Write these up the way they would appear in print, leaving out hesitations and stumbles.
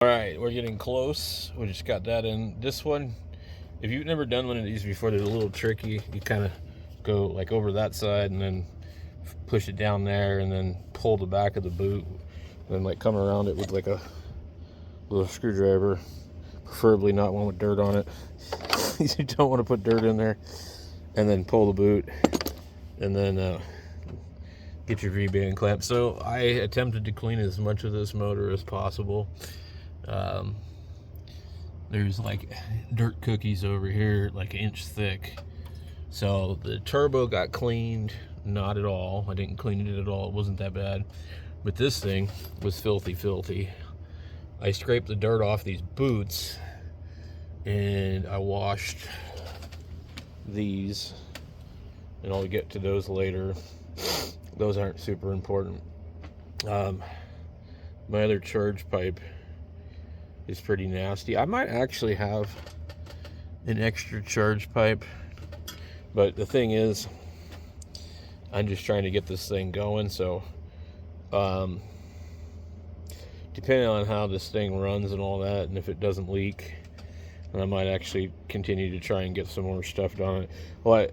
All right, we're getting close. We just got that in. This one, if you've never done one of these before, they're a little tricky. You kind of go like over that side and then push it down there and then pull the back of the boot and then like come around it with like a little screwdriver, preferably not one with dirt on it. You don't want to put dirt in there. And then pull the boot and then get your V-band clamp. So I attempted to clean as much of this motor as possible. There's like dirt cookies over here, like an inch thick. So the turbo got cleaned, not at all. I didn't clean it at all. It wasn't that bad. But this thing was filthy. I scraped the dirt off these boots and I washed these, and I'll get to those later. Those aren't super important. My other charge pipe is pretty nasty. I might actually have an extra charge pipe, but the thing is, I'm just trying to get this thing going. So depending on how this thing runs and all that, and if it doesn't leak, I might actually continue to try and get some more stuff done. Well,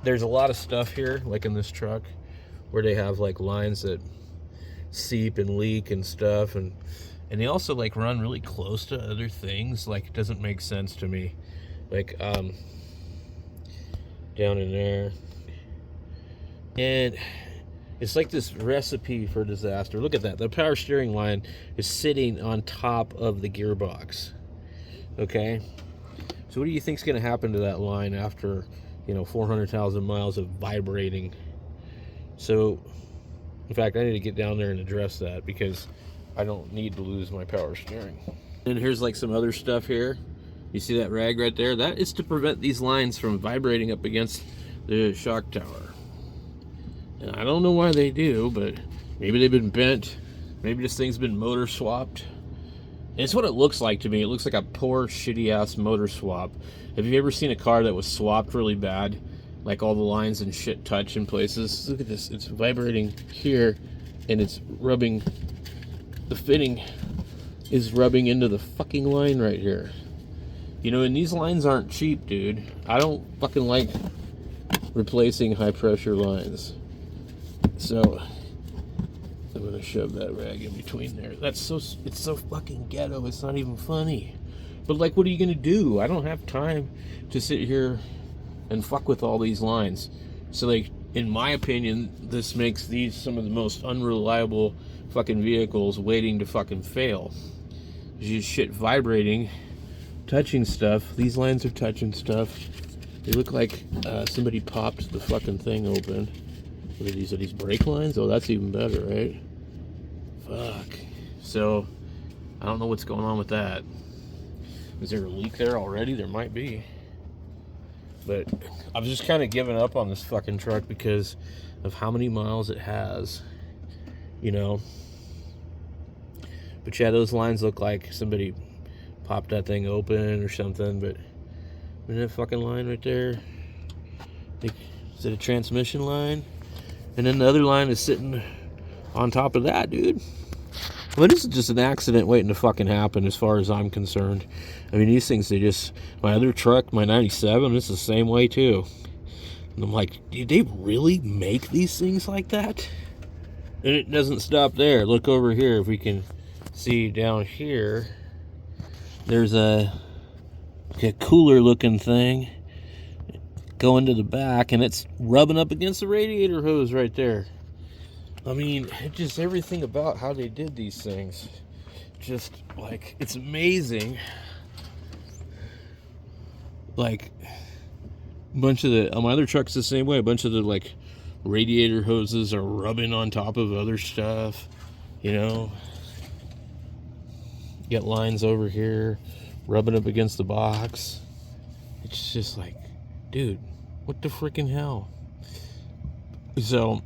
there's a lot of stuff here, like in this truck, where they have like lines that seep and leak and stuff, and they also like run really close to other things. Like, it doesn't make sense to me. Like down in there, and it's like this recipe for disaster. Look at that. The power steering line is sitting on top of the gearbox. Okay, so what do you think is going to happen to that line after 400,000 miles of vibrating? So in fact, I need to get down there and address that, because I don't need to lose my power steering. And here's like some other stuff here. You see that rag right there? That is to prevent these lines from vibrating up against the shock tower. And I don't know why they do, but maybe they've been bent. Maybe this thing's been motor swapped. And it's what it looks like to me. It looks like a poor, shitty-ass motor swap. Have you ever seen a car that was swapped really bad? Like all the lines and shit touch in places. Look at this. It's vibrating here, and it's rubbing. The fitting is rubbing into the fucking line right here. And these lines aren't cheap, dude. I don't fucking like replacing high-pressure lines. So I'm gonna shove that rag in between there. It's so fucking ghetto, it's not even funny. But like, what are you gonna do? I don't have time to sit here and fuck with all these lines. So like, in my opinion, this makes these some of the most unreliable fucking vehicles waiting to fucking fail. There's just shit vibrating, touching stuff. These lines are touching stuff. They look like somebody popped the fucking thing open. What are these? Are these brake lines? Oh, that's even better, right? Fuck. So, I don't know what's going on with that. Is there a leak there already? There might be. But I've just kind of given up on this fucking truck because of how many miles it has. But yeah, those lines look like somebody popped that thing open or something. But isn't that fucking line right there? Is it a transmission line? And then the other line is sitting on top of that, dude. Well, this is just an accident waiting to fucking happen as far as I'm concerned. I mean, these things, my other truck, my 97, it's the same way too. And I'm like, did they really make these things like that? And it doesn't stop there. Look over here. If we can see down here, there's a cooler looking thing going to the back, and it's rubbing up against the radiator hose right there. I mean, just everything about how they did these things, just like, it's amazing. Like, a bunch of my other truck's the same way. A bunch of the like radiator hoses are rubbing on top of other stuff. Get lines over here rubbing up against the box. It's just like, dude, what the freaking hell? So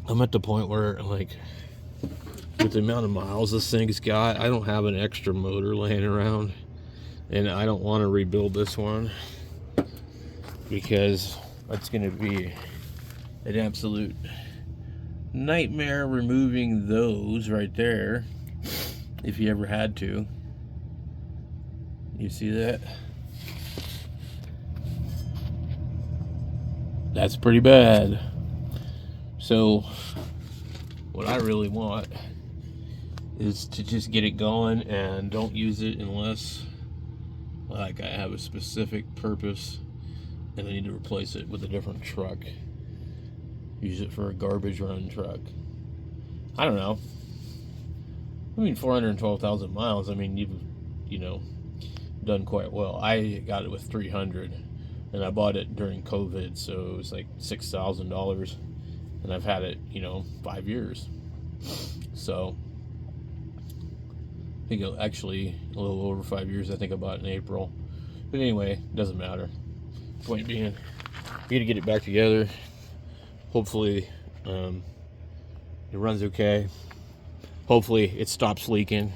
I'm at the point where, like, with the amount of miles this thing's got, I don't have an extra motor laying around, and I don't want to rebuild this one because it's going to be an absolute nightmare removing those right there, if you ever had to. You see that? That's pretty bad. So what I really want is to just get it going and don't use it unless like I have a specific purpose and I need to replace it with a different truck. Use it for a garbage run truck. I don't know. I mean, 412,000 miles. I mean, you know, done quite well. I got it with 300, and I bought it during COVID, so it was like $6,000, and I've had it, 5 years. So I think actually a little over 5 years. I think I bought it in April. But anyway, doesn't matter. Point being, you got to get it back together. Hopefully, it runs okay. Hopefully, it stops leaking.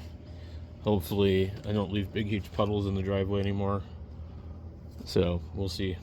Hopefully, I don't leave big, huge puddles in the driveway anymore. So, we'll see.